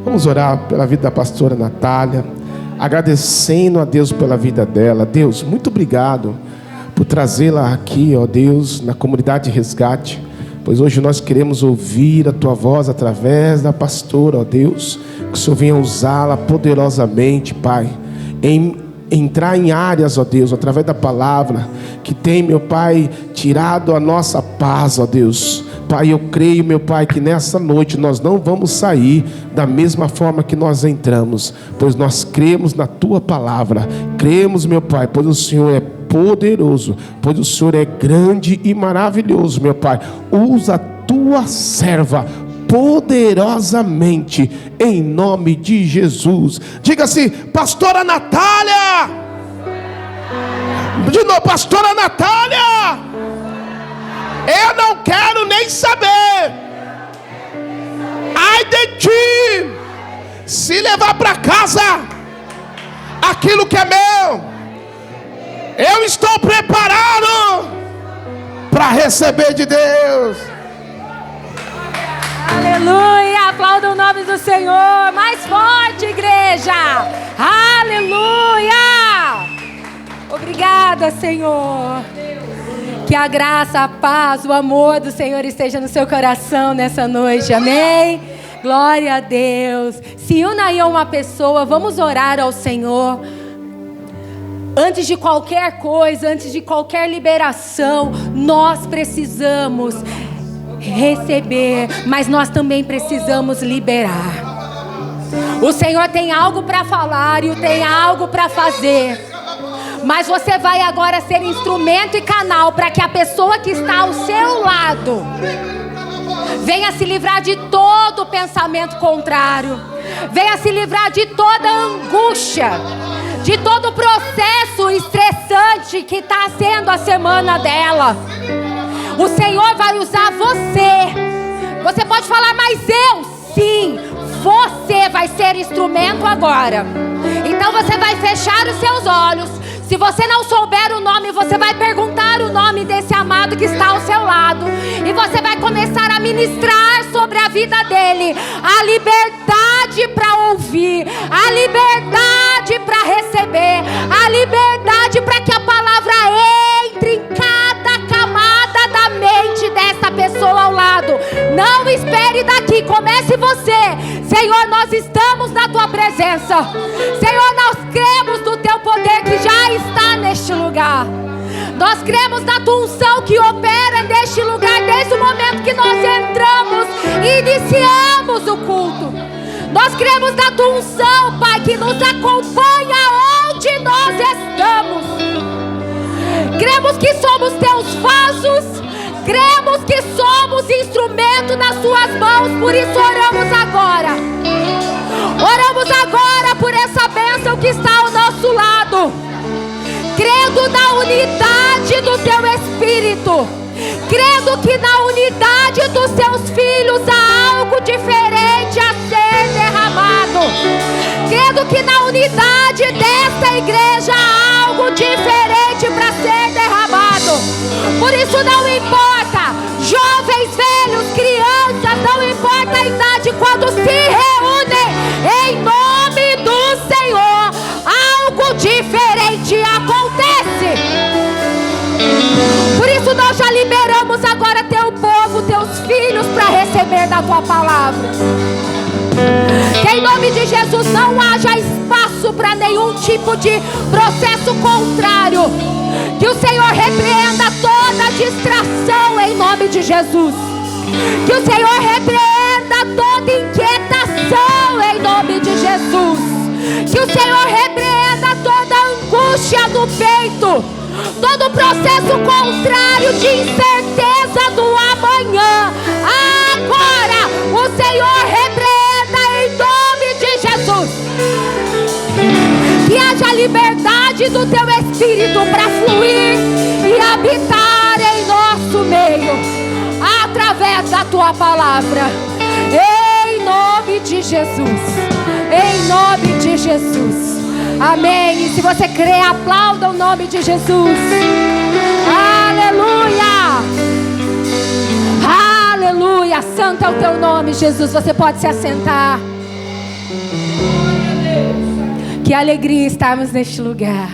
Vamos orar pela vida da pastora Natália, agradecendo a Deus pela vida dela. Deus, muito obrigado por trazê-la aqui, ó Deus, na comunidade de resgate, pois hoje nós queremos ouvir a tua voz através da pastora, ó Deus, que o Senhor venha usá-la poderosamente, Pai, entrar em áreas, ó Deus, através da palavra, que tem, meu Pai, tirado a nossa paz, ó Deus. Pai, eu creio, meu Pai, que nessa noite nós não vamos sair da mesma forma que nós entramos, pois nós cremos na Tua palavra, cremos, meu Pai, pois o Senhor é poderoso, pois o Senhor é grande e maravilhoso, meu Pai. Usa a Tua serva poderosamente, em nome de Jesus. Diga assim: pastora Natália. De novo: pastora Natália, eu não quero nem saber. Ai de ti, se levar para casa aquilo que é meu. Eu estou preparado para receber de Deus. Aleluia, aplauda o nome do Senhor. Mais forte, igreja. Aleluia. Obrigada, Senhor. Que a graça, a paz, o amor do Senhor esteja no seu coração nessa noite, amém? Glória a Deus. Se una aí a uma pessoa, vamos orar ao Senhor. Antes de qualquer coisa, antes de qualquer liberação, nós precisamos receber, mas nós também precisamos liberar. O Senhor tem algo para falar e tem algo para fazer. Mas você vai agora ser instrumento e canal para que a pessoa que está ao seu lado venha se livrar de todo pensamento contrário, venha se livrar de toda angústia, de todo processo estressante que está sendo a semana dela. O Senhor vai usar você. Você pode falar: mas eu? Sim, você vai ser instrumento agora. Então você vai fechar os seus olhos. Se você não souber o nome, você vai perguntar o nome desse amado que está ao seu lado. E você vai começar a ministrar sobre a vida dele. A liberdade para ouvir. A liberdade para receber. A liberdade para que a palavra entre em cada camada da mente dessa pessoa ao lado. Não espere daqui, comece você. Senhor, nós estamos na tua presença. Senhor, nós cremos no teu poder que já está neste lugar. Nós cremos na tua unção que opera neste lugar desde o momento que nós entramos e iniciamos o culto. Nós cremos na tua unção, Pai, que nos acompanha onde nós estamos. Cremos que somos teus vasos. Cremos que somos instrumento nas suas mãos. Por isso oramos agora. Oramos agora por essa bênção que está ao nosso lado, crendo na unidade do teu Espírito, crendo que na unidade dos seus filhos há algo diferente a ser derramado, crendo que na unidade desta igreja há algo diferente para ser derramado. Por isso não importa, jovens, velhos, crianças, não importa a idade, quando se reúnem em nome do Senhor, algo diferente acontece. Por isso nós já liberamos agora teu povo, teus filhos, para receber da tua palavra. Que em nome de Jesus não haja espaço para nenhum tipo de processo contrário. Que o Senhor repreenda toda distração em nome de Jesus. Que o Senhor repreenda toda inquietação em nome de Jesus. Que o Senhor repreenda toda angústia no peito, todo processo contrário de incerteza do amanhã. Agora o Senhor repreenda em nome de Jesus. Que haja liberdade do teu Espírito para fluir e habitar em nosso meio, através da tua palavra. Em nome de Jesus. Em nome de Jesus. Amém. E se você crê, aplauda o nome de Jesus. Aleluia. Aleluia. Aleluia, santo é o teu nome, Jesus. Você pode se assentar. Que alegria estarmos neste lugar.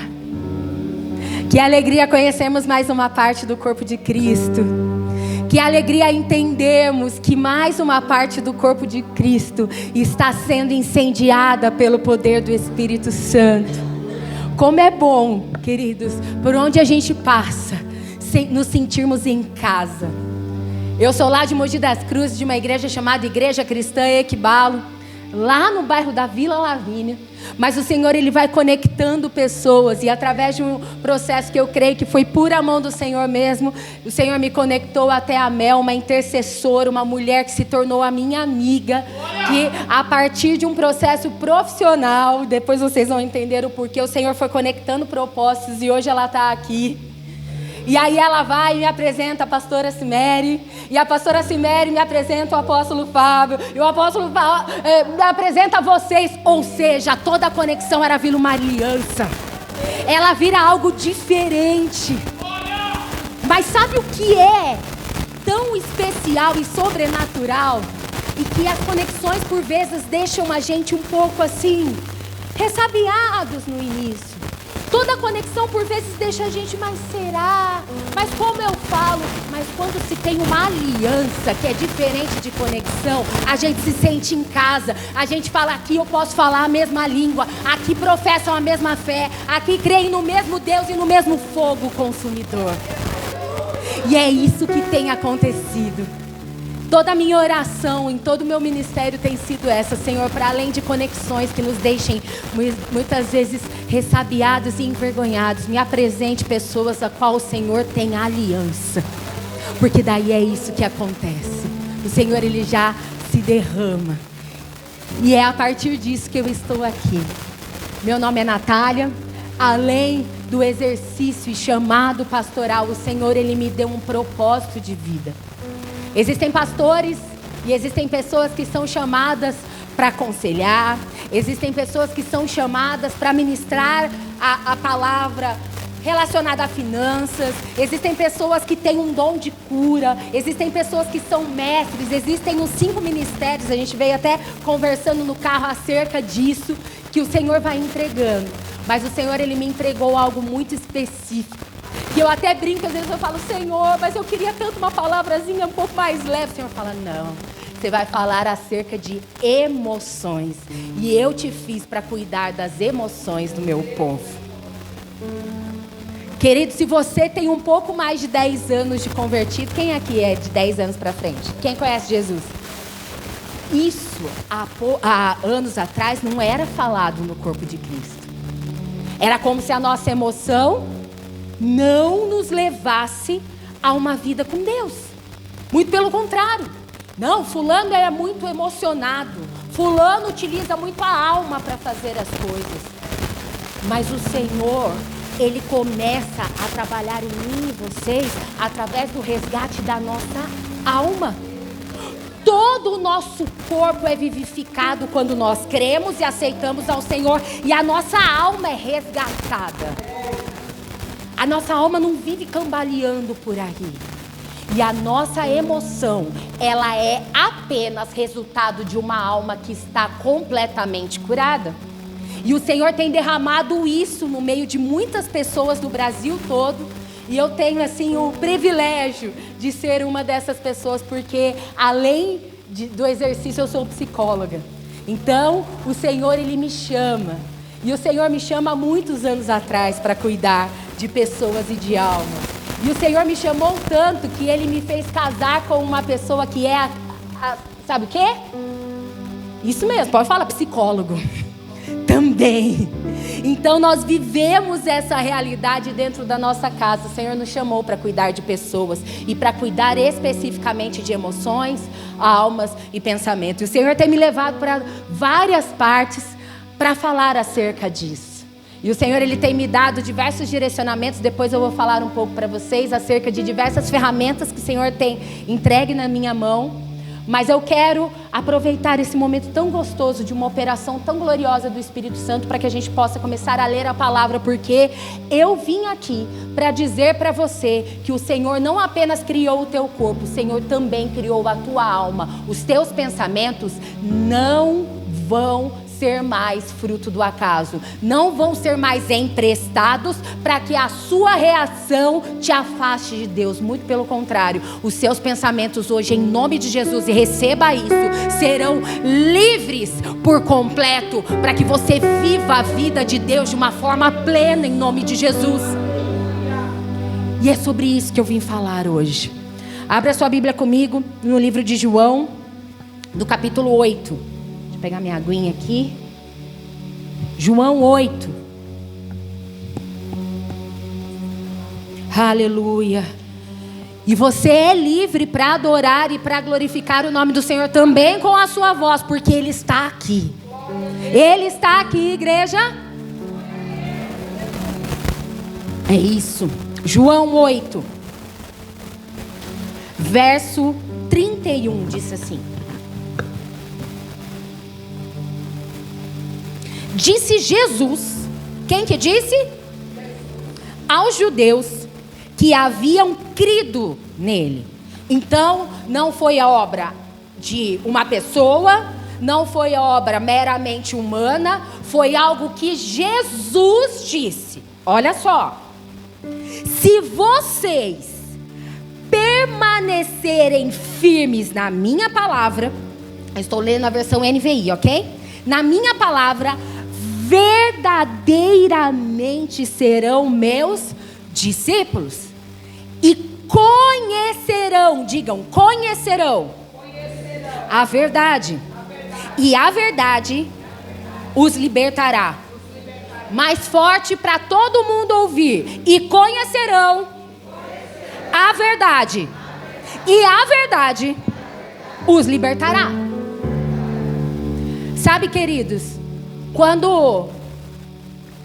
Que alegria conhecermos mais uma parte do corpo de Cristo. Que alegria entendermos que mais uma parte do corpo de Cristo está sendo incendiada pelo poder do Espírito Santo. Como é bom, queridos, por onde a gente passa, nos sentirmos em casa. Eu sou lá de Mogi das Cruzes, de uma igreja chamada Igreja Cristã Equibalo, lá no bairro da Vila Lavínia. Mas o Senhor, Ele vai conectando pessoas, e através de um processo que eu creio que foi pura mão do Senhor mesmo, o Senhor me conectou até a Mel, uma intercessora, uma mulher que se tornou a minha amiga, que a partir de um processo profissional, depois vocês vão entender o porquê, o Senhor foi conectando propósitos e hoje ela está aqui. E aí ela vai e me apresenta a pastora Cimere, e a pastora Cimere me apresenta o apóstolo Fábio, e o apóstolo Fábio me apresenta vocês. Ou seja, toda a conexão era vir uma aliança. Ela vira algo diferente. Mas sabe o que é tão especial e sobrenatural? E que as conexões por vezes deixam a gente um pouco assim, ressabiados no início. Toda conexão por vezes deixa a gente, mas será? Mas como eu falo? Mas quando se tem uma aliança que é diferente de conexão, a gente se sente em casa. A gente fala, aqui eu posso falar a mesma língua, aqui professam a mesma fé, aqui creem no mesmo Deus e no mesmo fogo consumidor. E é isso que tem acontecido. Toda a minha oração em todo o meu ministério tem sido essa, Senhor, para além de conexões que nos deixem muitas vezes ressabiados e envergonhados, me apresente pessoas a qual o Senhor tem aliança, porque daí é isso que acontece. O Senhor, Ele já se derrama, e é a partir disso que eu estou aqui. Meu nome é Natália. Além do exercício e chamado pastoral, o Senhor, Ele me deu um propósito de vida. Existem pastores e existem pessoas que são chamadas para aconselhar. Existem pessoas que são chamadas para ministrar a palavra relacionada a finanças. Existem pessoas que têm um dom de cura. Existem pessoas que são mestres. Existem os 5 ministérios. A gente veio até conversando no carro acerca disso, que o Senhor vai entregando. Mas o Senhor, Ele me entregou algo muito específico. E eu até brinco, às vezes eu falo, Senhor, mas eu queria tanto uma palavrazinha um pouco mais leve. O Senhor fala, não, você vai falar acerca de emoções. E eu te fiz para cuidar das emoções do meu povo. Querido, se você tem um pouco mais de 10 anos de convertido, quem aqui é de 10 anos para frente? Quem conhece Jesus? Isso, há anos atrás, não era falado no corpo de Cristo. Era como se a nossa emoção não nos levasse a uma vida com Deus. Muito pelo contrário. Não, fulano é muito emocionado. Fulano utiliza muito a alma para fazer as coisas. Mas o Senhor, Ele começa a trabalhar em mim e vocês através do resgate da nossa alma. Todo o nosso corpo é vivificado quando nós cremos e aceitamos ao Senhor, e a nossa alma é resgatada. A nossa alma não vive cambaleando por aí. E a nossa emoção, ela é apenas resultado de uma alma que está completamente curada. E o Senhor tem derramado isso no meio de muitas pessoas no Brasil todo. E eu tenho assim o privilégio de ser uma dessas pessoas, porque além do exercício eu sou psicóloga. Então o Senhor, Ele me chama. E o Senhor me chama há muitos anos atrás para cuidar de pessoas e de almas. E o Senhor me chamou tanto que Ele me fez casar com uma pessoa que é sabe o quê? Isso mesmo, pode falar, psicólogo. Também. Então nós vivemos essa realidade dentro da nossa casa. O Senhor nos chamou para cuidar de pessoas e para cuidar especificamente de emoções, almas e pensamentos. E o Senhor tem me levado para várias partes para falar acerca disso. E o Senhor, Ele tem me dado diversos direcionamentos. Depois eu vou falar um pouco para vocês acerca de diversas ferramentas que o Senhor tem entregue na minha mão Mas eu quero aproveitar esse momento tão gostoso de uma operação tão gloriosa do Espírito Santo para que a gente possa começar a ler a palavra, porque eu vim aqui para dizer para você que o Senhor não apenas criou o teu corpo, o Senhor também criou a tua alma. Os teus pensamentos não vão ser mais fruto do acaso, não vão ser mais emprestados para que a sua reação te afaste de Deus. Muito pelo contrário, os seus pensamentos hoje, em nome de Jesus, e receba isso, serão livres por completo, para que você viva a vida de Deus de uma forma plena, em nome de Jesus. E é sobre isso que eu vim falar hoje. Abra sua Bíblia comigo no livro de João, do capítulo 8. Vou pegar minha aguinha aqui. João 8. Aleluia. E você é livre para adorar e para glorificar o nome do Senhor também com a sua voz, porque Ele está aqui. Ele está aqui, igreja. É isso. João 8, verso 31, diz assim: disse Jesus, quem que disse? Aos judeus que haviam crido nele. Então, não foi a obra de uma pessoa, não foi a obra meramente humana, foi algo que Jesus disse. Olha só: se vocês permanecerem firmes na minha palavra, eu estou lendo a versão NVI, ok? Na minha palavra, verdadeiramente serão meus discípulos e conhecerão, digam, conhecerão a verdade, e a verdade os libertará. Mais forte para todo mundo ouvir: e conhecerão a verdade, e a verdade os libertará. Sabe, queridos, quando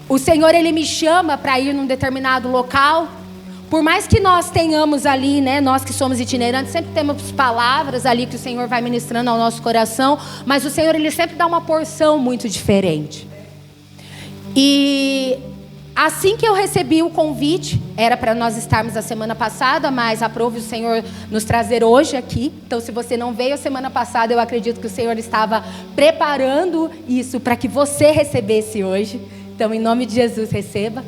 o Senhor Ele me chama para ir num determinado local, por mais que nós tenhamos ali, né, nós que somos itinerantes, sempre temos palavras ali que o Senhor vai ministrando ao nosso coração, mas o Senhor Ele sempre dá uma porção muito diferente. E assim que eu recebi o convite, era para nós estarmos a semana passada, mas aprove o Senhor nos trazer hoje aqui. Então, se você não veio a semana passada, eu acredito que o Senhor estava preparando isso para que você recebesse hoje. Então, em nome de Jesus, receba.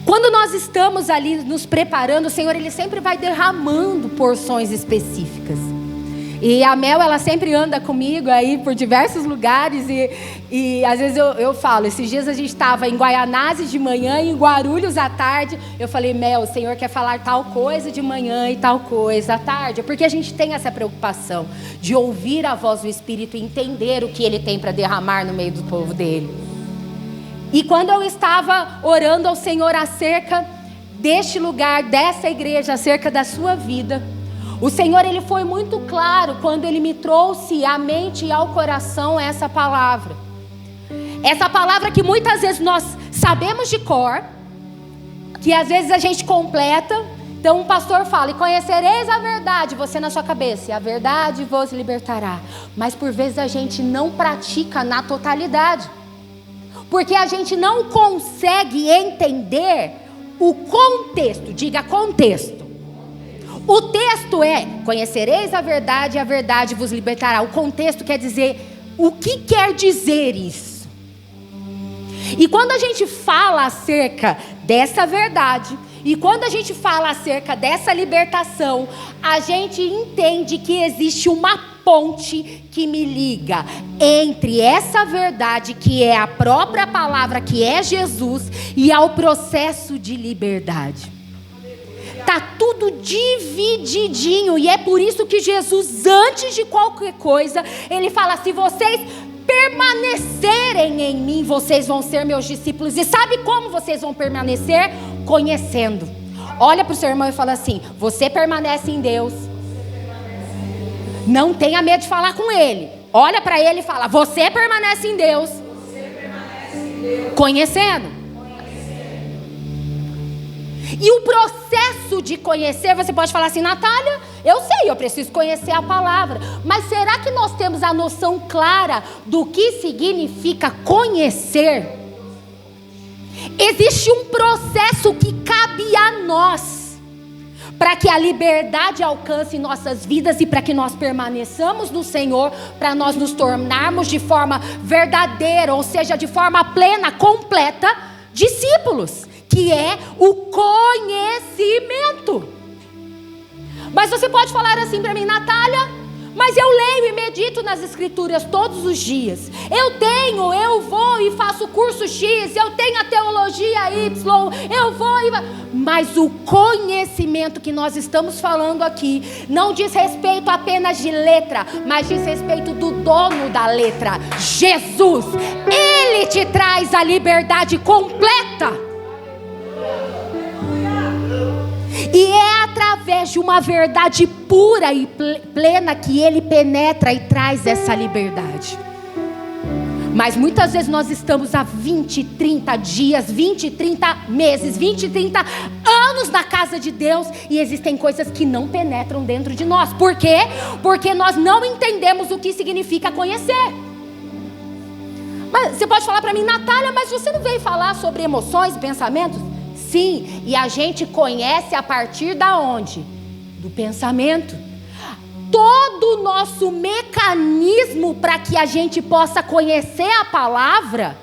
Quando nós estamos ali nos preparando, o Senhor Ele sempre vai derramando porções específicas. E a Mel, ela sempre anda comigo aí por diversos lugares e às vezes eu falo, esses dias a gente estava em Guaianazes de manhã e em Guarulhos à tarde. Eu falei: Mel, o Senhor quer falar tal coisa de manhã e tal coisa à tarde. É porque a gente tem essa preocupação de ouvir a voz do Espírito e entender o que Ele tem para derramar no meio do povo dEle. E quando eu estava orando ao Senhor acerca deste lugar, dessa igreja, acerca da sua vida, o Senhor Ele foi muito claro quando Ele me trouxe à mente e ao coração essa palavra. Essa palavra que muitas vezes nós sabemos de cor, que às vezes a gente completa. Então um pastor fala: e conhecereis a verdade, você na sua cabeça, e a verdade vos libertará. Mas por vezes a gente não pratica na totalidade, porque a gente não consegue entender o contexto. Diga contexto. O texto é: conhecereis a verdade e a verdade vos libertará. O contexto quer dizer o que quer dizer isso. E quando a gente fala acerca dessa verdade, e quando a gente fala acerca dessa libertação, a gente entende que existe uma ponte que me liga entre essa verdade, que é a própria palavra, que é Jesus, e ao processo de liberdade. Está tudo divididinho. E é por isso que Jesus, antes de qualquer coisa, Ele fala: se vocês permanecerem em mim, vocês vão ser meus discípulos. E sabe como vocês vão permanecer? Conhecendo. Olha para o seu irmão e fala assim: você permanece em Deus. Não tenha medo de falar com Ele. Olha para Ele e fala: você permanece em Deus. Conhecendo. E o processo de conhecer, você pode falar assim: Natália, Eu sei, eu preciso conhecer a palavra. Mas será que nós temos a noção clara do que significa conhecer? Existe um processo que cabe a nós, para que a liberdade alcance nossas vidas e para que nós permaneçamos no Senhor, para nós nos tornarmos de forma verdadeira, ou seja, de forma plena, completa, discípulos, que é o conhecimento. Mas você pode falar assim para mim: Natália, mas eu leio e medito nas escrituras todos os dias. Eu vou e faço curso X, eu tenho a teologia Y, Mas o conhecimento que nós estamos falando aqui não diz respeito apenas de letra, mas diz respeito do dono da letra, Jesus. Ele te traz a liberdade completa. E é através de uma verdade pura e plena que Ele penetra e traz essa liberdade. Mas muitas vezes nós estamos há 20, 30 dias, 20, 30 meses, 20, 30 anos na casa de Deus e existem coisas que não penetram dentro de nós. Por quê? Porque nós não entendemos o que significa conhecer. Mas você pode falar para mim: Natália, mas você não veio falar sobre emoções, pensamentos? Sim, e a gente conhece a partir da onde? Do pensamento. Todo o nosso mecanismo para que a gente possa conhecer a palavra,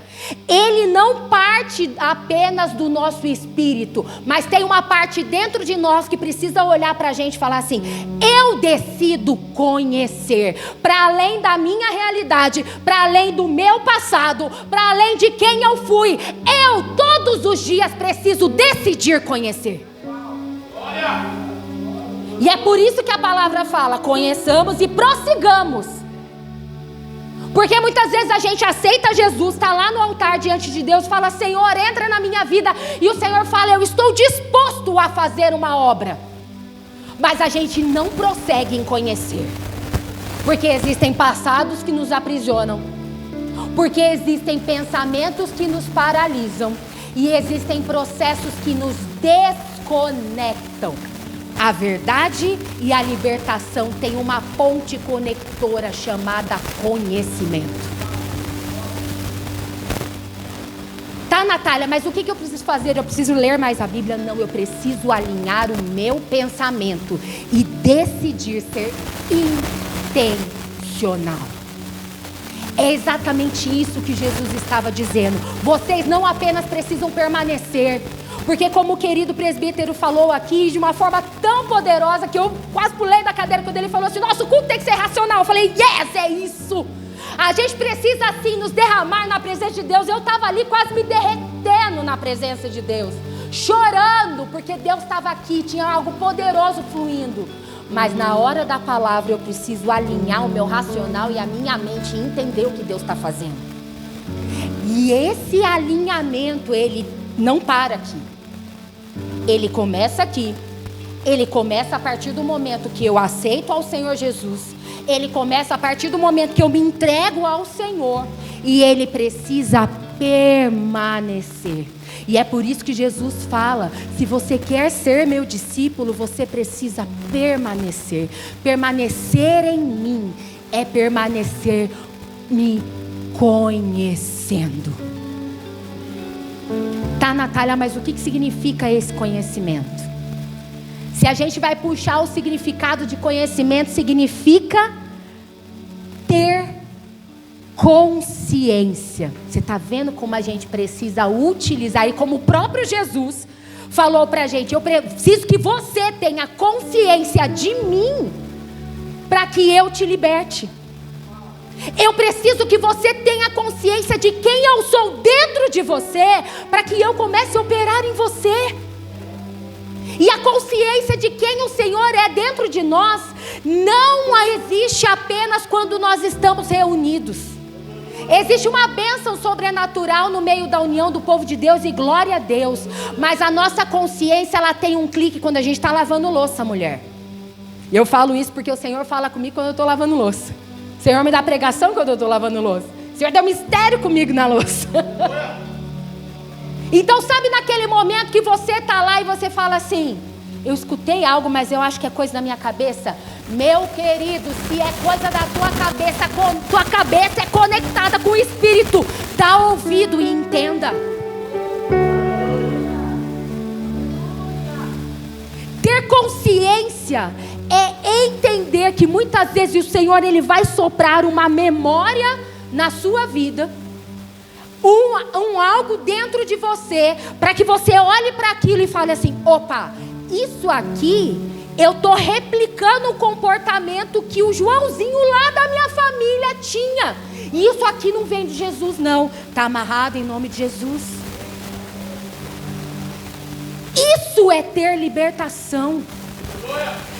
ele não parte apenas do nosso espírito, mas tem uma parte dentro de nós que precisa olhar para a gente e falar assim: eu decido conhecer, para além da minha realidade, para além do meu passado, para além de quem eu fui, eu todos os dias preciso decidir conhecer. E é por isso que a palavra fala: conheçamos e prossigamos. Porque muitas vezes a gente aceita Jesus, está lá no altar diante de Deus, fala: Senhor, entra na minha vida. E o Senhor fala: eu estou disposto a fazer uma obra. Mas a gente não prossegue em conhecer. Porque existem passados que nos aprisionam. Porque existem pensamentos que nos paralisam. E existem processos que nos desconectam. A verdade e a libertação têm uma ponte conectora chamada conhecimento. Tá, Natália, mas o que eu preciso fazer? Eu preciso ler mais a Bíblia? Não, eu preciso alinhar o meu pensamento e decidir ser intencional. É exatamente isso que Jesus estava dizendo. Vocês não apenas precisam permanecer, porque como o querido presbítero falou aqui de uma forma tão poderosa que eu quase pulei da cadeira quando ele falou assim: nosso culto tem que ser racional. Eu falei: yes, é isso. A gente precisa assim nos derramar na presença de Deus. Eu estava ali quase me derretendo na presença de Deus, chorando, porque Deus estava aqui, tinha algo poderoso fluindo. Mas na hora da palavra eu preciso alinhar o meu racional e a minha mente e entender o que Deus está fazendo. E esse alinhamento, ele não para aqui. Ele começa aqui. Ele começa a partir do momento que eu aceito ao Senhor Jesus. Ele começa a partir do momento que eu me entrego ao Senhor. E ele precisa permanecer. E é por isso que Jesus fala: se você quer ser meu discípulo, você precisa permanecer. Permanecer em mim é permanecer me conhecendo. Tá, Natália, mas o que significa esse conhecimento? Se a gente vai puxar o significado de conhecimento, significa ter consciência. Você está vendo como a gente precisa utilizar, e como o próprio Jesus falou para a gente: eu preciso que você tenha consciência de mim para que eu te liberte. Eu preciso que você tenha consciência de quem eu sou dentro de você para que eu comece a operar em você. E a consciência de quem o Senhor é dentro de nós não existe apenas quando nós estamos reunidos. Existe uma bênção sobrenatural no meio da união do povo de Deus, e glória a Deus. Mas a nossa consciência, ela tem um clique quando a gente está lavando louça, mulher. E eu falo isso porque o Senhor fala comigo quando eu estou lavando louça. O Senhor me dá pregação quando eu estou lavando louça. O Senhor deu mistério comigo na louça. Então sabe naquele momento que você está lá e você fala assim: eu escutei algo, mas eu acho que é coisa da minha cabeça. Meu querido, se é coisa da tua cabeça é conectada com o Espírito. Dá ouvido e entenda. Ter consciência é entender que muitas vezes o Senhor ele vai soprar uma memória na sua vida, algo dentro de você, para que você olhe para aquilo e fale assim: opa, isso aqui eu estou replicando o comportamento que o Joãozinho lá da minha família tinha. E isso aqui não vem de Jesus não, está amarrado em nome de Jesus. Isso é ter libertação.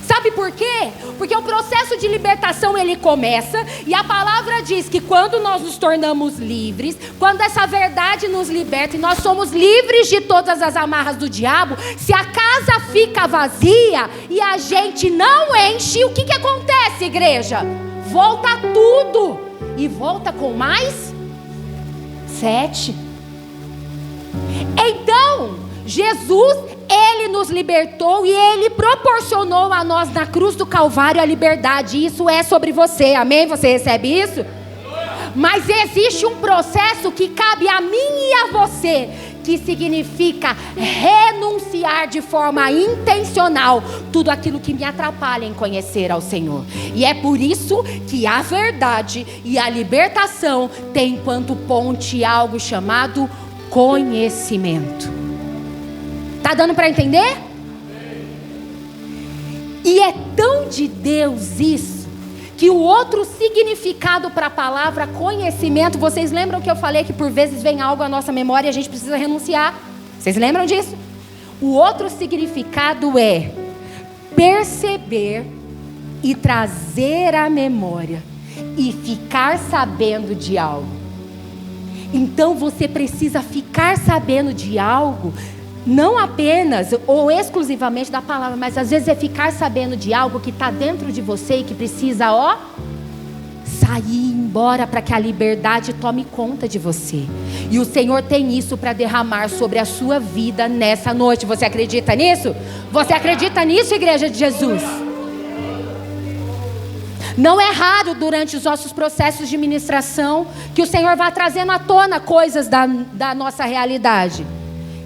Sabe por quê? Porque o processo de libertação ele começa, e a palavra diz que quando nós nos tornamos livres, quando essa verdade nos liberta e nós somos livres de todas as amarras do diabo, se a casa fica vazia e a gente não enche, o que acontece, igreja? Volta tudo, e volta com mais 7. Então, Jesus, Ele nos libertou e Ele proporcionou a nós na cruz do Calvário a liberdade. Isso é sobre você, amém? Você recebe isso? Mas existe um processo que cabe a mim e a você, que significa renunciar de forma intencional tudo aquilo que me atrapalha em conhecer ao Senhor. E é por isso que a verdade e a libertação tem enquanto ponte algo chamado conhecimento. Tá dando para entender? E é tão de Deus isso, que o outro significado para a palavra conhecimento, vocês lembram que eu falei que por vezes vem algo à nossa memória e a gente precisa renunciar? Vocês lembram disso? O outro significado é perceber e trazer à memória e ficar sabendo de algo. Então você precisa ficar sabendo de algo, não apenas ou exclusivamente da palavra, mas às vezes é ficar sabendo de algo que está dentro de você e que precisa, sair embora para que a liberdade tome conta de você. E o Senhor tem isso para derramar sobre a sua vida nessa noite. Você acredita nisso? Você acredita nisso, igreja de Jesus? Não é raro durante os nossos processos de ministração que o Senhor vá trazendo à tona coisas da nossa realidade.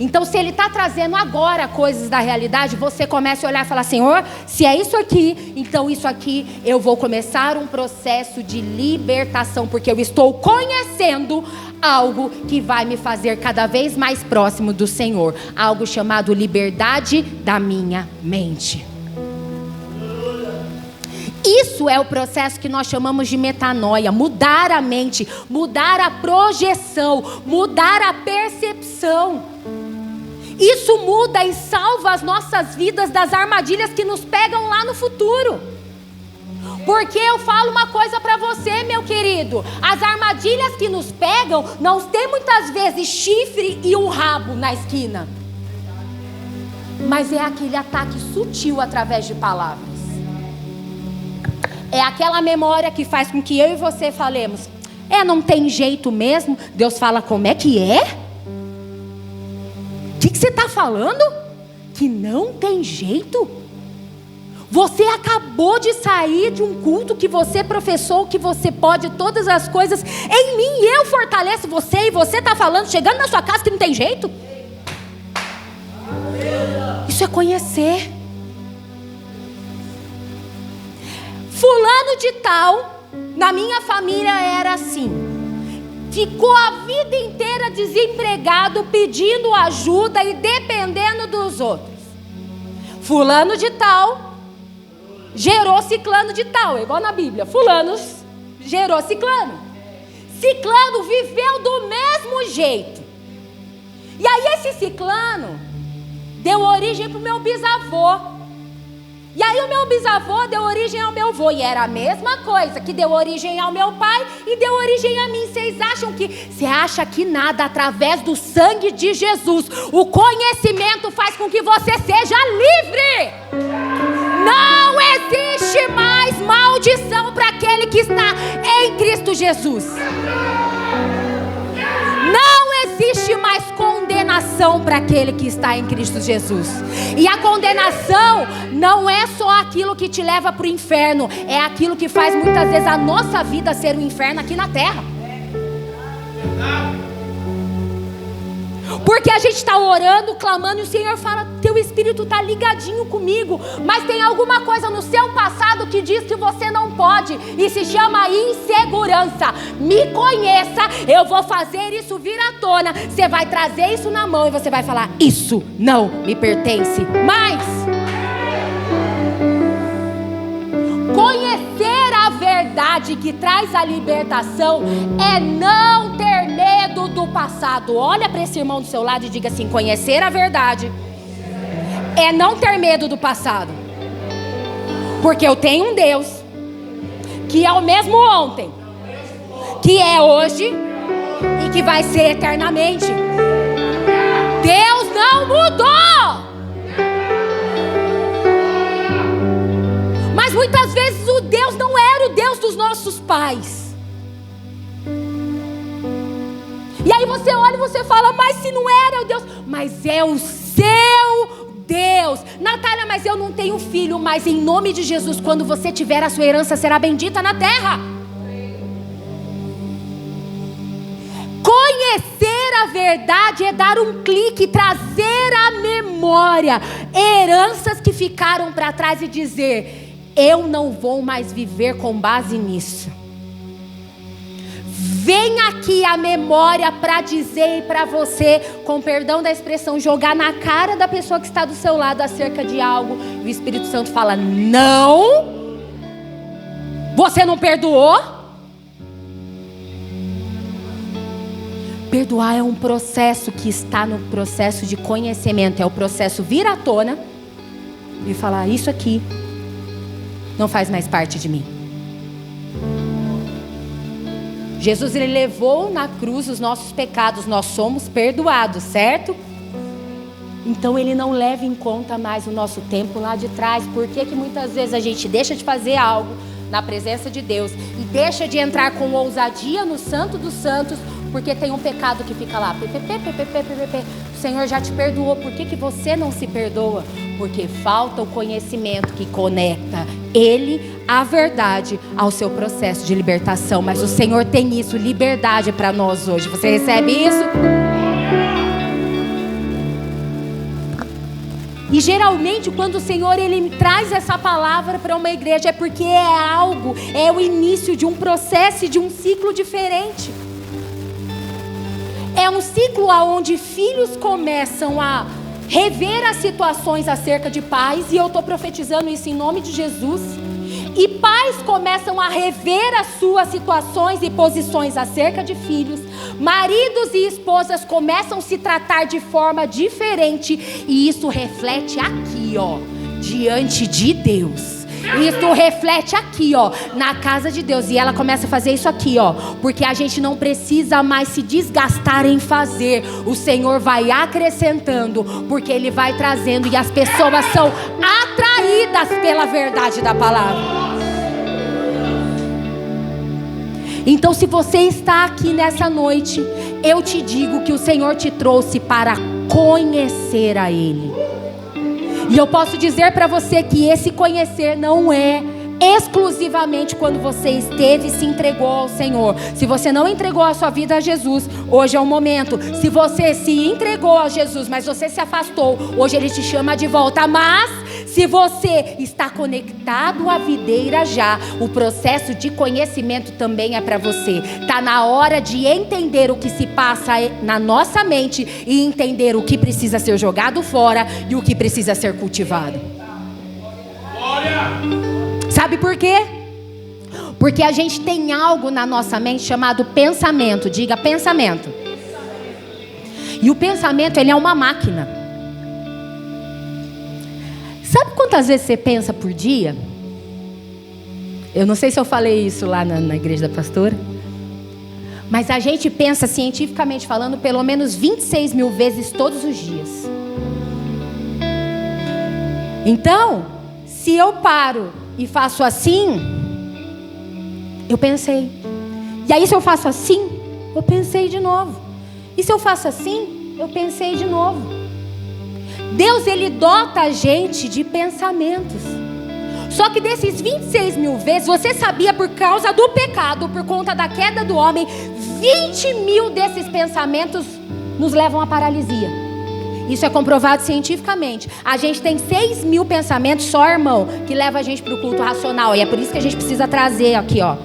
Então, se Ele está trazendo agora coisas da realidade, você começa a olhar e falar: Senhor, se é isso aqui, então isso aqui eu vou começar um processo de libertação, porque eu estou conhecendo algo que vai me fazer cada vez mais próximo do Senhor, algo chamado liberdade da minha mente. Isso é o processo que nós chamamos de metanoia, mudar a mente, mudar a projeção, mudar a percepção. Isso muda e salva as nossas vidas das armadilhas que nos pegam lá no futuro. Porque eu falo uma coisa para você, meu querido: as armadilhas que nos pegam não tem muitas vezes chifre e um rabo na esquina, mas é aquele ataque sutil através de palavras. É aquela memória que faz com que eu e você falemos: não tem jeito mesmo. Deus fala: como é que é? O que você está falando? Que não tem jeito? Você acabou de sair de um culto que você professou que você pode todas as coisas em mim, e eu fortaleço você, e você está falando, chegando na sua casa, que não tem jeito? Isso é conhecer. Fulano de tal, na minha família era assim. Ficou a vida inteira desempregado, pedindo ajuda e dependendo dos outros. Fulano de tal gerou ciclano de tal, igual na Bíblia. Fulano gerou ciclano. Ciclano viveu do mesmo jeito. E aí esse ciclano deu origem para o meu bisavô. E aí o meu bisavô deu origem ao meu avô. E era a mesma coisa, que deu origem ao meu pai e deu origem a mim. Você acha que nada, através do sangue de Jesus, o conhecimento faz com que você seja livre? Não existe mais maldição para aquele que está em Cristo Jesus. Não existe mais condenação condenação para aquele que está em Cristo Jesus. E a condenação não é só aquilo que te leva para o inferno, é aquilo que faz muitas vezes a nossa vida ser um inferno aqui na terra. Porque a gente está orando, clamando, e o Senhor fala: teu espírito está ligadinho comigo, mas tem alguma coisa no seu passado que diz que você não pode, e se chama insegurança. Me conheça, eu vou fazer isso vir à tona. Você vai trazer isso na mão e você vai falar: isso não me pertence mais. Conhecer a verdade que traz a libertação é não ter medo do passado. Olha para esse irmão do seu lado e diga assim: conhecer a verdade é não ter medo do passado. Porque eu tenho um Deus que é o mesmo ontem, que é hoje e que vai ser eternamente. Deus não mudou. Mas muitas vezes o Deus não era o Deus dos nossos pais. E aí você olha e você fala: mas se não era o Deus, mas é o seu Deus. Natália, mas eu não tenho filho. Mas em nome de Jesus, quando você tiver, a sua herança será bendita na terra. Conhecer a verdade é dar um clique, trazer à memória heranças que ficaram para trás e dizer: eu não vou mais viver com base nisso. Vem aqui a memória para dizer para você, com perdão da expressão, jogar na cara da pessoa que está do seu lado acerca de algo. E o Espírito Santo fala: não, você não perdoou. Perdoar é um processo que está no processo de conhecimento. É o processo vir à tona e falar: isso aqui não faz mais parte de mim. Jesus, ele levou na cruz os nossos pecados, nós somos perdoados, certo? Então ele não leva em conta mais o nosso tempo lá de trás. Por que que muitas vezes a gente deixa de fazer algo na presença de Deus e deixa de entrar com ousadia no Santo dos Santos, porque tem um pecado que fica lá, o Senhor já te perdoou, por que que você não se perdoa? Porque falta o conhecimento que conecta Ele, a verdade, ao seu processo de libertação. Mas o Senhor tem isso, liberdade para nós hoje. Você recebe isso? E geralmente quando o Senhor ele traz essa palavra para uma igreja, é porque é o início de um processo e de um ciclo diferente. É um ciclo onde filhos começam a rever as situações acerca de pais, e eu estou profetizando isso em nome de Jesus. E pais começam a rever as suas situações e posições acerca de filhos. Maridos e esposas começam a se tratar de forma diferente, e isso reflete aqui, ó, diante de Deus. Isso reflete aqui, ó, na casa de Deus. E ela começa a fazer isso aqui, ó, porque a gente não precisa mais se desgastar em fazer. O Senhor vai acrescentando, porque Ele vai trazendo, e as pessoas são atraídas pela verdade da palavra. Então, se você está aqui nessa noite, eu te digo que o Senhor te trouxe para conhecer a Ele. E eu posso dizer para você que esse conhecer não é exclusivamente quando você esteve e se entregou ao Senhor. Se você não entregou a sua vida a Jesus, hoje é o momento. Se você se entregou a Jesus, mas você se afastou, hoje Ele te chama de volta. Mas se você está conectado à videira já, o processo de conhecimento também é para você. Está na hora de entender o que se passa na nossa mente e entender o que precisa ser jogado fora e o que precisa ser cultivado. Sabe por quê? Porque a gente tem algo na nossa mente chamado pensamento. Diga pensamento. E o pensamento, ele é uma máquina. Sabe quantas vezes você pensa por dia? Eu não sei se eu falei isso lá na igreja da pastora, mas a gente pensa, cientificamente falando, pelo menos 26 mil vezes todos os dias. Então, se eu paro e faço assim, eu pensei. E aí se eu faço assim, eu pensei de novo. E se eu faço assim, eu pensei de novo. Deus, ele dota a gente de pensamentos. Só que desses 26 mil vezes, você sabia, por causa do pecado, por conta da queda do homem, 20 mil desses pensamentos nos levam à paralisia. Isso é comprovado cientificamente. A gente tem 6 mil pensamentos só, irmão, que leva a gente para o culto racional. E é por isso que a gente precisa trazer aqui, ó.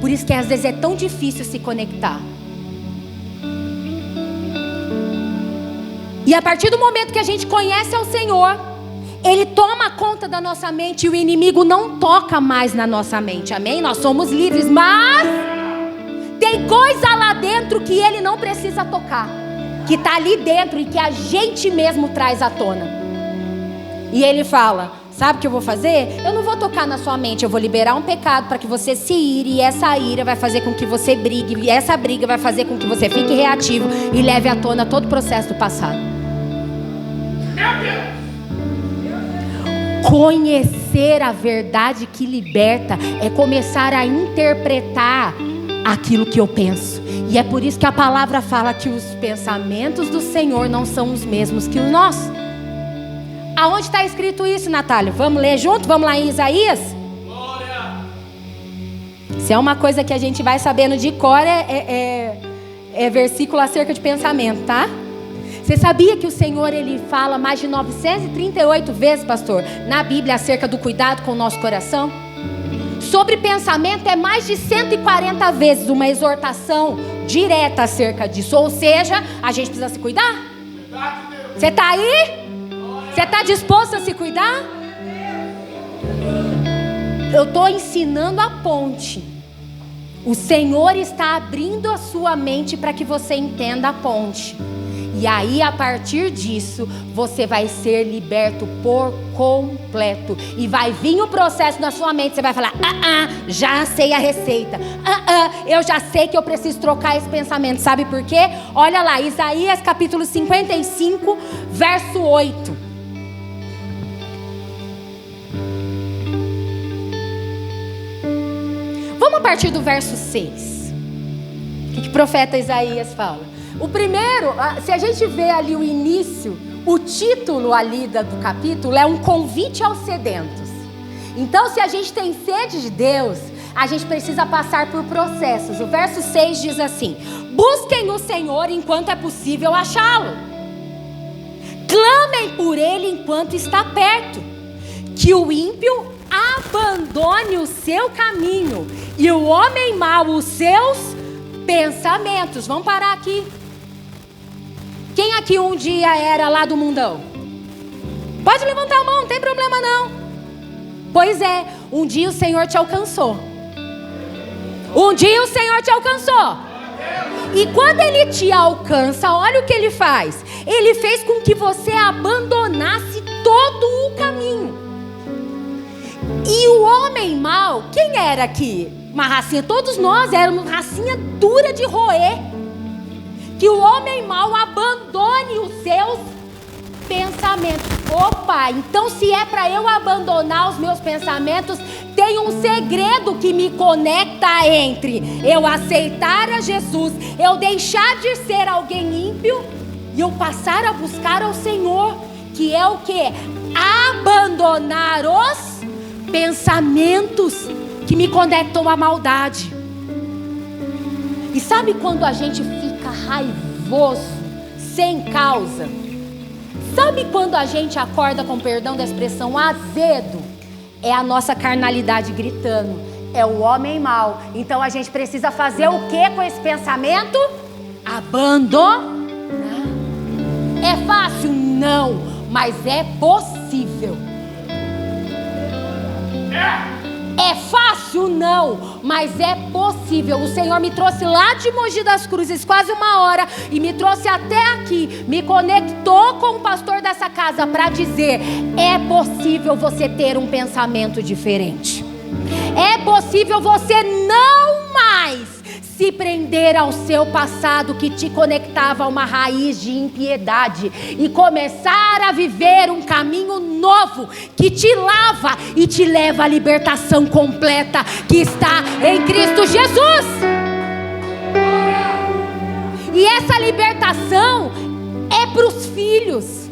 Por isso que às vezes é tão difícil se conectar. E a partir do momento que a gente conhece ao Senhor, Ele toma conta da nossa mente e o inimigo não toca mais na nossa mente, amém? Nós somos livres, mas tem coisa lá dentro que Ele não precisa tocar, que está ali dentro e que a gente mesmo traz à tona. E Ele fala, sabe o que eu vou fazer? Eu não vou tocar na sua mente, eu vou liberar um pecado para que você se ire, e essa ira vai fazer com que você brigue, e essa briga vai fazer com que você fique reativo e leve à tona todo o processo do passado. Conhecer a verdade que liberta é começar a interpretar aquilo que eu penso. E é por isso que a palavra fala que os pensamentos do Senhor não são os mesmos que os nossos. Aonde está escrito isso, Natália? Vamos ler junto? Vamos lá em Isaías? Glória! Se é uma coisa que a gente vai sabendo de cor, é versículo acerca de pensamento, tá? Você sabia que o Senhor, Ele fala mais de 938 vezes, pastor, na Bíblia acerca do cuidado com o nosso coração? Sobre pensamento é mais de 140 vezes uma exortação direta acerca disso. Ou seja, a gente precisa se cuidar. Você está aí? Você está disposto a se cuidar? Eu estou ensinando a ponte. O Senhor está abrindo a sua mente para que você entenda a ponte. E aí, a partir disso, você vai ser liberto por completo. E vai vir o processo na sua mente. Você vai falar, já sei a receita. Eu já sei que eu preciso trocar esse pensamento. Sabe por quê? Olha lá, Isaías capítulo 55, verso 8. Vamos a partir do verso 6. O que o profeta Isaías fala? O primeiro, se a gente vê ali o início, o título ali do capítulo é um convite aos sedentos. Então, se a gente tem sede de Deus, a gente precisa passar por processos. O verso 6 diz assim: busquem o Senhor enquanto é possível achá-lo. Clamem por Ele enquanto está perto. Que o ímpio abandone o seu caminho e o homem mau os seus pensamentos. Vamos parar aqui. Quem aqui um dia era lá do mundão? Pode levantar a mão, não tem problema não. Pois é, um dia o Senhor te alcançou. Um dia o Senhor te alcançou. E quando Ele te alcança, olha o que Ele faz. Ele fez com que você abandonasse todo o caminho. E o homem mau, quem era aqui? Uma racinha, todos nós éramos uma racinha dura de roer. Que o homem mau abandone os seus pensamentos. Opa, então se é para eu abandonar os meus pensamentos, tem um segredo que me conecta entre eu aceitar a Jesus, eu deixar de ser alguém ímpio e eu passar a buscar ao Senhor, que é o quê? Abandonar os pensamentos que me conectam à maldade. E sabe quando a gente fica raivoso, sem causa? Sabe quando a gente acorda, com perdão da expressão, azedo? É a nossa carnalidade gritando. É o homem mau. Então a gente precisa fazer o que com esse pensamento? Abandonar. É fácil? Não, mas é possível. É fácil? Não, mas é possível. O Senhor me trouxe lá de Mogi das Cruzes quase 1 hora e me trouxe até aqui, me conectou com o pastor dessa casa para dizer: é possível você ter um pensamento diferente. É possível você não mais se prender ao seu passado que te conectava a uma raiz de impiedade e começar a viver um caminho novo que te lava e te leva à libertação completa que está em Cristo Jesus. E essa libertação para os filhos.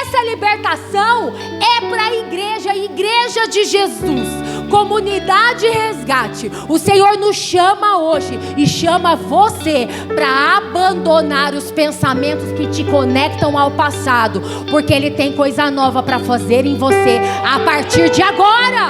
Essa libertação é para a igreja de Jesus, comunidade resgate. O Senhor nos chama hoje e chama você para abandonar os pensamentos que te conectam ao passado, porque Ele tem coisa nova para fazer em você a partir de agora.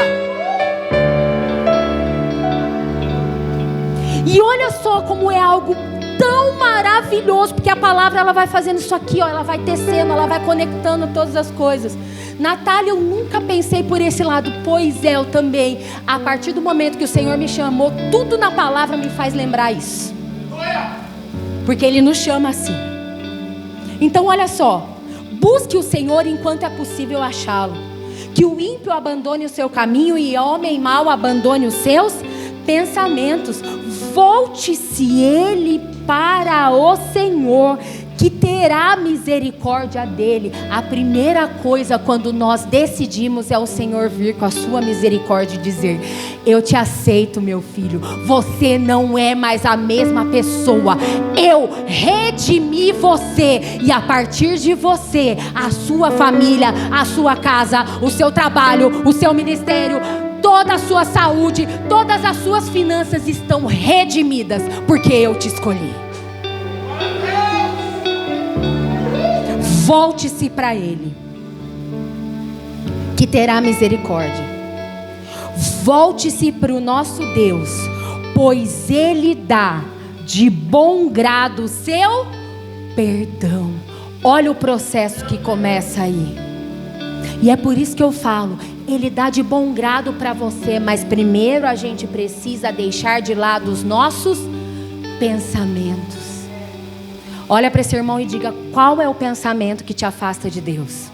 E olha só como é algo tão maravilhoso, porque a palavra ela vai fazendo isso aqui, ó, ela vai tecendo, ela vai conectando todas as coisas. Natália, eu nunca pensei por esse lado. Pois é, eu também. A partir do momento que o Senhor me chamou, tudo na palavra me faz lembrar isso, porque Ele nos chama assim. Então olha só, busque o Senhor enquanto é possível achá-lo. Que o ímpio abandone o seu caminho e o homem mau abandone os seus pensamentos. Volte-se ele para o Senhor, que terá misericórdia dele. A primeira coisa quando nós decidimos é o Senhor vir com a sua misericórdia e dizer: eu te aceito, meu filho, você não é mais a mesma pessoa, eu redimi você, e a partir de você, a sua família, a sua casa, o seu trabalho, o seu ministério, toda a sua saúde, todas as suas finanças estão redimidas, porque eu te escolhi. Volte-se para Ele, que terá misericórdia. Volte-se para o nosso Deus, pois Ele dá de bom grado o seu perdão. Olha o processo que começa aí. E é por isso que eu falo, Ele dá de bom grado para você, mas primeiro a gente precisa deixar de lado os nossos pensamentos. Olha para esse irmão e diga: qual é o pensamento que te afasta de Deus?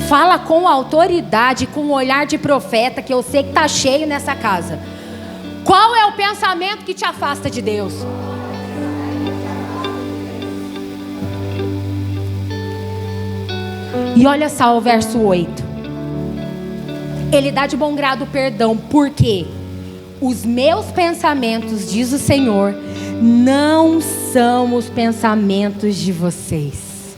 Fala com autoridade, com um olhar de profeta, que eu sei que está cheio nessa casa. Qual é o pensamento que te afasta de Deus? E olha só o verso 8. Ele dá de bom grado o perdão, porque os meus pensamentos, diz o Senhor, não são os pensamentos de vocês.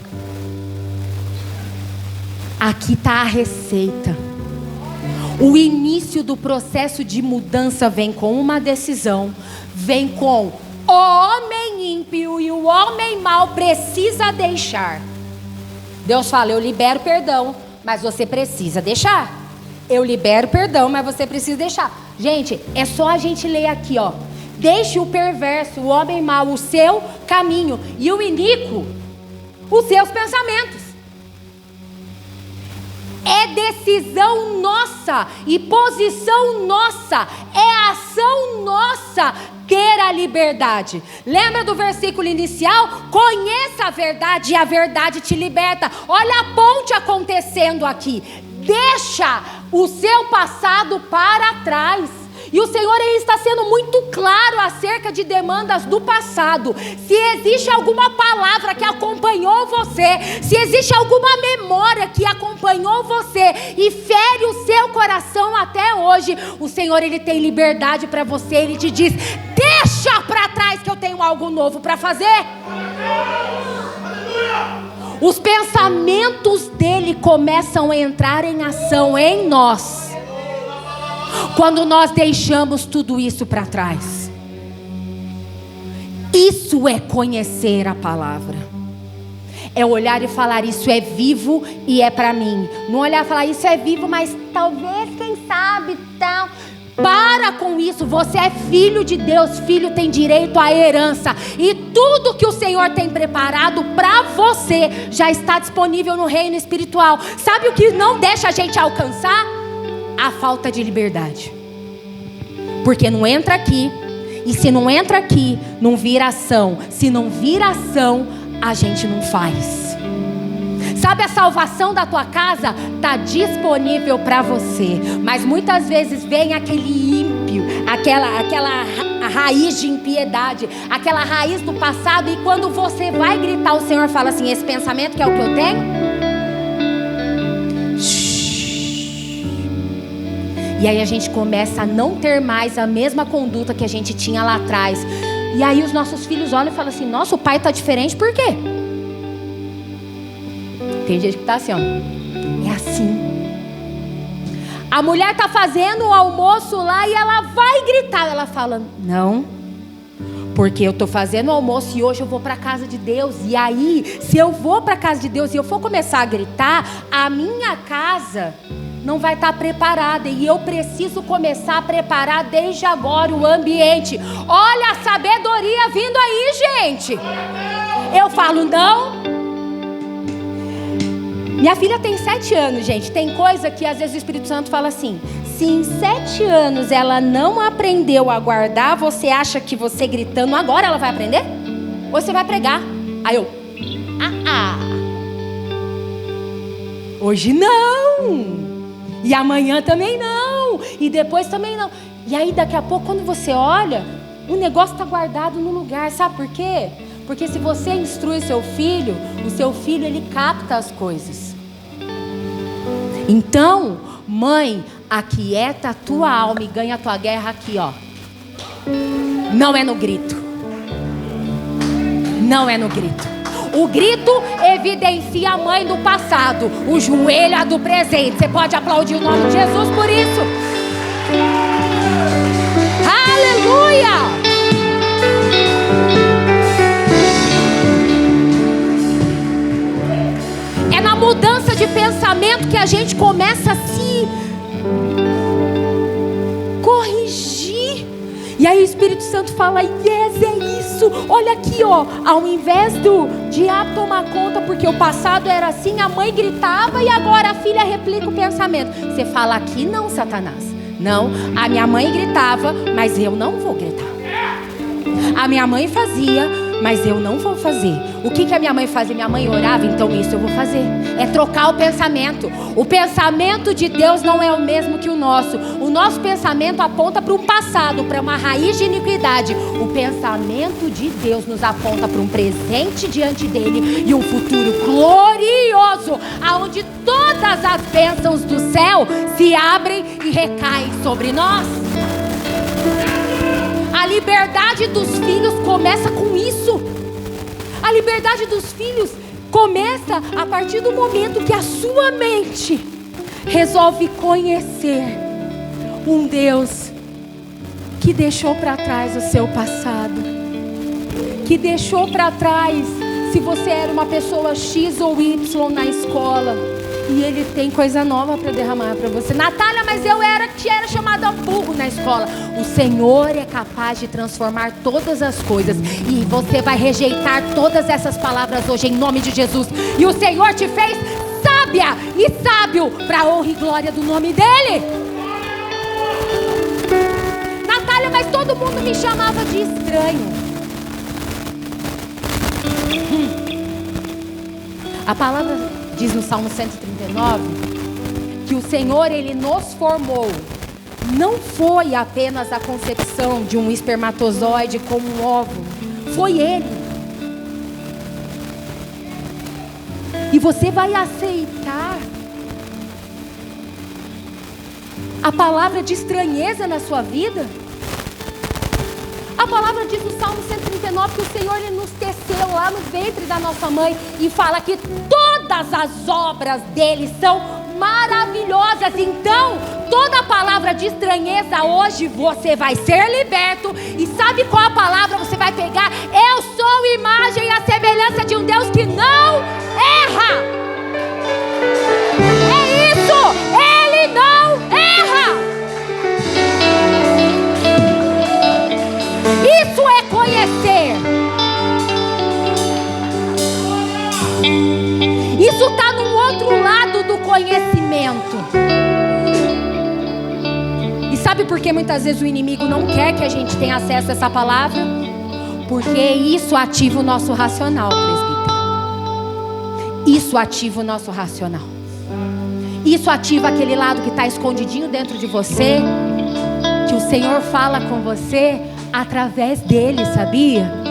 Aqui está a receita. O início do processo de mudança vem com uma decisão, vem com o homem ímpio e o homem mau precisa deixar. Deus fala: eu libero perdão, mas você precisa deixar. Eu libero perdão, mas você precisa deixar. Gente, é só a gente ler aqui, ó. Deixe o perverso, o homem mau, o seu caminho, e o iníquo, os seus pensamentos. É decisão nossa e posição nossa, é ação nossa ter a liberdade. Lembra do versículo inicial? Conheça a verdade e a verdade te liberta. Olha a ponte acontecendo aqui. Deixa o seu passado para trás. E o Senhor, Ele está sendo muito claro acerca de demandas do passado. Se existe alguma palavra que acompanhou você, se existe alguma memória que acompanhou você e fere o seu coração até hoje, o Senhor, Ele tem liberdade para você. Ele te diz: deixa para trás que eu tenho algo novo para fazer. Os pensamentos dele começam a entrar em ação em nós quando nós deixamos tudo isso para trás. Isso é conhecer a palavra. É olhar e falar: isso é vivo e é para mim. Não olhar e falar: isso é vivo, mas talvez, quem sabe, tal. Para com isso. Você é filho de Deus. Filho tem direito à herança. E tudo que o Senhor tem preparado para você já está disponível no reino espiritual. Sabe o que não deixa a gente alcançar? A falta de liberdade. Porque não entra aqui. E se não entra aqui, não vira ação. Se não vira ação, a gente não faz. Sabe, a salvação da tua casa está disponível para você. Mas muitas vezes vem aquele ímpio, aquela raiz de impiedade, aquela raiz do passado. E quando você vai gritar, o Senhor fala assim: esse pensamento que é o que eu tenho? E aí a gente começa a não ter mais a mesma conduta que a gente tinha lá atrás. E aí os nossos filhos olham e falam assim: nossa, o pai está diferente, por quê? Tem gente que está assim, ó. É assim. A mulher está fazendo o almoço lá e ela vai gritar. Ela fala: não, porque eu estou fazendo o almoço e hoje eu vou para a casa de Deus. E aí, se eu vou para a casa de Deus e eu for começar a gritar, a minha casa não vai estar preparada. E eu preciso começar a preparar desde agora o ambiente. Olha a sabedoria vindo aí, gente. Eu falo: não. Minha filha tem 7 anos, gente. Tem coisa que às vezes o Espírito Santo fala assim: se em 7 anos ela não aprendeu a guardar, você acha que você gritando agora ela vai aprender? Ou você vai pregar? Aí eu: hoje não. E amanhã também não. E depois também não. E aí daqui a pouco, quando você olha, o negócio está guardado no lugar. Sabe por quê? Porque se você instrui o seu filho ele capta as coisas. Então, mãe, aquieta a tua alma e ganha a tua guerra aqui, ó. Não é no grito. Não é no grito. O grito evidencia a mãe do passado, o joelho é do presente. Você pode aplaudir o nome de Jesus por isso. Aleluia! É na mudança de pensamento que a gente começa a se corrigir. E aí o Espírito Santo fala: yes, é isso. Olha aqui, ó. Ao invés do diabo tomar conta, porque o passado era assim, a mãe gritava e agora a filha replica o pensamento. Você fala: aqui não, Satanás. Não, a minha mãe gritava, mas eu não vou gritar. A minha mãe fazia, mas eu não vou fazer. O que a minha mãe fazia? Minha mãe orava, então isso eu vou fazer. É trocar o pensamento. O pensamento de Deus não é o mesmo que o nosso. O nosso pensamento aponta para um passado, para uma raiz de iniquidade. O pensamento de Deus nos aponta para um presente diante dele e um futuro glorioso, aonde todas as bênçãos do céu se abrem e recaem sobre nós. A liberdade dos filhos começa com isso. A liberdade dos filhos começa a partir do momento que a sua mente resolve conhecer um Deus que deixou para trás o seu passado, que deixou para trás se você era uma pessoa X ou Y na escola, e Ele tem coisa nova para derramar para você. Natália, mas eu era chamada burro na escola. O Senhor é capaz de transformar todas as coisas, e você vai rejeitar todas essas palavras hoje em nome de Jesus. E o Senhor te fez sábia e sábio para a honra e glória do nome dEle. Natália, mas todo mundo me chamava de estranho. A palavra diz no Salmo 139 que o Senhor, Ele nos formou. Não foi apenas a concepção de um espermatozoide como um óvulo. Foi Ele. E você vai aceitar a palavra de estranheza na sua vida? A palavra diz no Salmo 139 que o Senhor, Ele nos teceu lá no ventre da nossa mãe, e fala que todas as obras dEle são maravilhosas. Então, toda palavra de estranheza hoje você vai ser liberto. E sabe qual a palavra você vai pegar? Eu sou imagem e a semelhança de um Deus que não erra. É isso, Ele não erra. Isso é conhecer. Isso está no outro lado do conhecimento. E sabe por que muitas vezes o inimigo não quer que a gente tenha acesso a essa palavra? Porque isso ativa o nosso racional, presbítero. Isso ativa o nosso racional. Isso ativa aquele lado que está escondidinho dentro de você, que o Senhor fala com você através dele, sabia?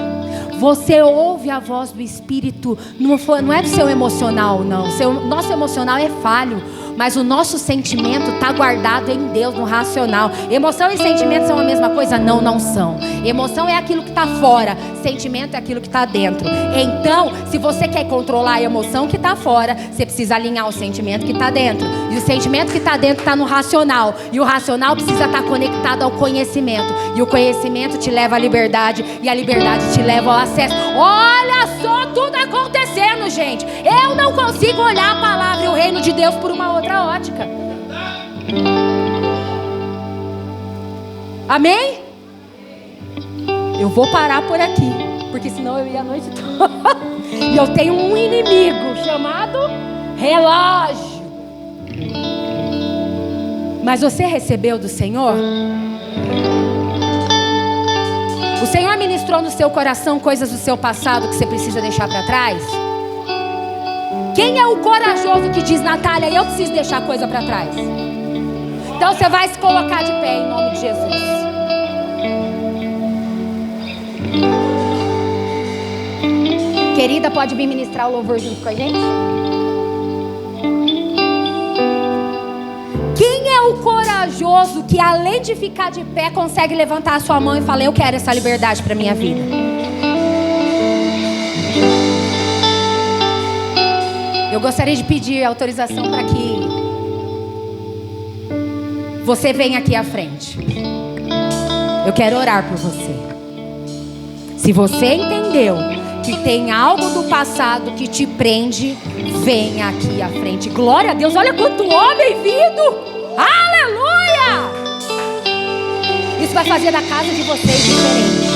Você ouve a voz do Espírito, não é do seu emocional, não. Nosso emocional é falho. mas o nosso sentimento está guardado em Deus, no racional. Emoção e sentimento são a mesma coisa? Não, não são. Emoção é aquilo que está fora, sentimento é aquilo que está dentro. Então, se você quer controlar a emoção que está fora, você precisa alinhar o sentimento que está dentro. E o sentimento que está dentro está no racional. E o racional precisa estar conectado ao conhecimento. E o conhecimento te leva à liberdade. E a liberdade te leva ao acesso. Olha só tudo acontecendo, gente. Eu não consigo olhar a palavra e o reino de Deus por uma outra ótica. Amém? Eu vou parar por aqui, porque senão eu ia a noite toda. E eu tenho um inimigo chamado relógio. Mas você recebeu do Senhor? O Senhor ministrou no seu coração coisas do seu passado que você precisa deixar para trás? Quem é o corajoso que diz: Natália, eu preciso deixar coisa para trás? Então você vai se colocar de pé em nome de Jesus. Querida, pode vir ministrar o louvor junto com a gente? Quem é o corajoso que, além de ficar de pé, consegue levantar a sua mão e falar: eu quero essa liberdade para minha vida? Eu gostaria de pedir autorização para que você venha aqui à frente. Eu quero orar por você. Se você entendeu que tem algo do passado que te prende, venha aqui à frente. Glória a Deus, olha quanto homem vindo. Aleluia! Isso vai fazer da casa de vocês diferente.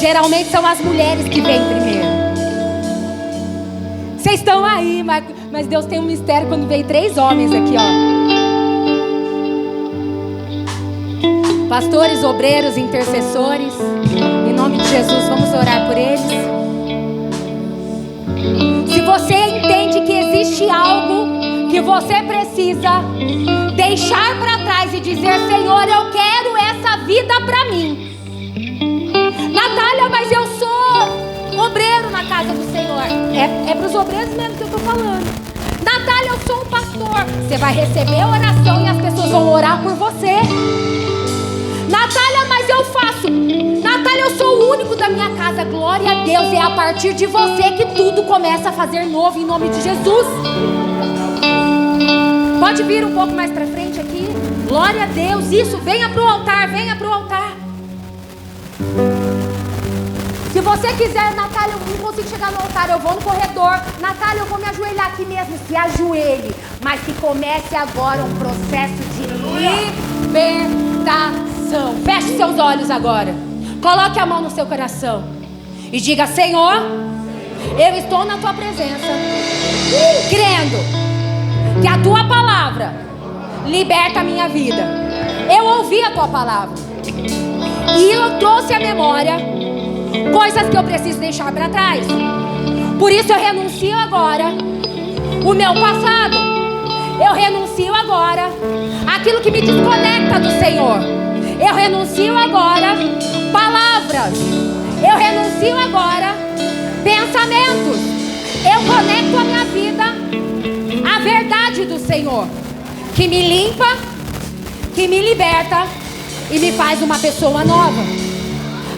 Geralmente são as mulheres que vêm primeiro. Vocês estão aí, mas Deus tem um mistério quando vem 3 homens aqui, ó. Pastores, obreiros, intercessores. Em nome de Jesus, vamos orar por eles. Se você entende que existe algo que você precisa deixar para trás e dizer: Senhor, eu quero essa vida para mim. Natália, mas eu sou obreiro na casa do Senhor. É para os obreiros mesmo que eu estou falando. Natália, eu sou um pastor. Você vai receber a oração e as pessoas vão orar por você. Natália, mas eu faço. Natália, eu sou o único da minha casa. Glória a Deus. É a partir de você que tudo começa a fazer novo em nome de Jesus. Pode vir um pouco mais para frente aqui. Glória a Deus. Isso, venha para o altar, venha para o altar. Se você quiser: Natália, eu não consigo chegar no altar, eu vou no corredor. Natália, eu vou me ajoelhar aqui mesmo. Se ajoelhe, mas que comece agora um processo de libertação. Feche seus olhos agora. Coloque a mão no seu coração e diga: Senhor, eu estou na tua presença, crendo que a tua palavra liberta a minha vida. Eu ouvi a tua palavra e eu trouxe à memória coisas que eu preciso deixar para trás. Por isso eu renuncio agora o meu passado. Eu renuncio agora aquilo que me desconecta do Senhor. Eu renuncio agora palavras. Eu renuncio agora pensamentos. Eu conecto a minha vida à verdade do Senhor, que me limpa, que me liberta e me faz uma pessoa nova.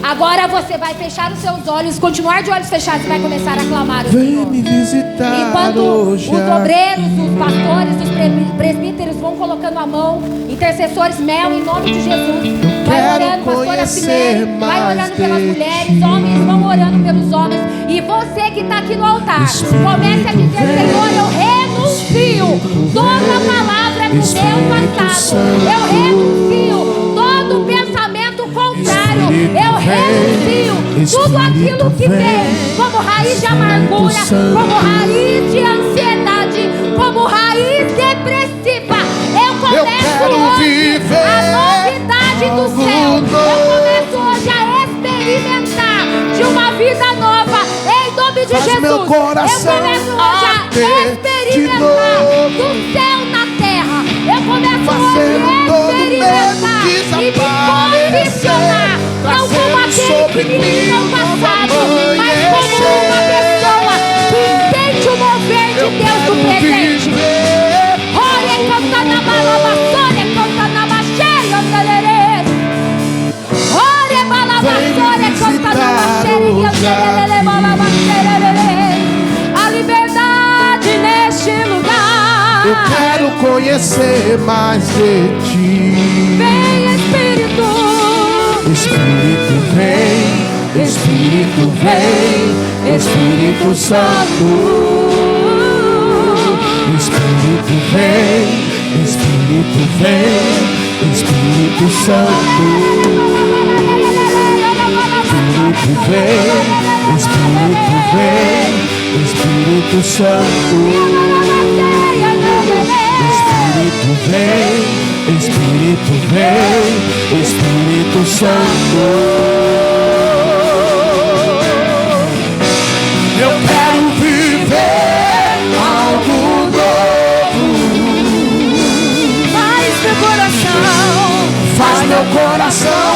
Agora você vai fechar os seus olhos, continuar de olhos fechados e vai começar a clamar o Senhor. Vem me visitar. Enquanto os obreiros, os pastores, os presbíteros vão colocando a mão, intercessores, Mel, em nome de Jesus. Vai orando, pastora Cimene, vai orando pelas mulheres, homens vão orando pelos homens. E você que está aqui no altar, comece a dizer: Senhor, eu renuncio toda palavra do meu passado. Eu renuncio todo pensamento contrário. Eu renuncio tudo aquilo que vem como raiz de amargura, como raiz de ansiedade, como raiz depressiva. Eu começo hoje a novidade do céu. Eu começo hoje a experimentar de uma vida nova em nome de Jesus. Eu começo hoje a experimentar do céu na terra. Eu começo hoje a experimentar e me posicionar não como aquele que me liga no passado, mas como uma pessoa que entende o mover de Deus do presente. A liberdade neste lugar. Eu quero conhecer mais de ti. Vem, Espírito. Espírito vem, Espírito vem, Espírito Santo. Espírito vem, Espírito vem, Espírito Santo. Espírito vem, Espírito vem, Espírito Santo. Espírito vem, Espírito vem, Espírito Santo. Eu quero viver algo novo. Faz meu coração, Faz meu coração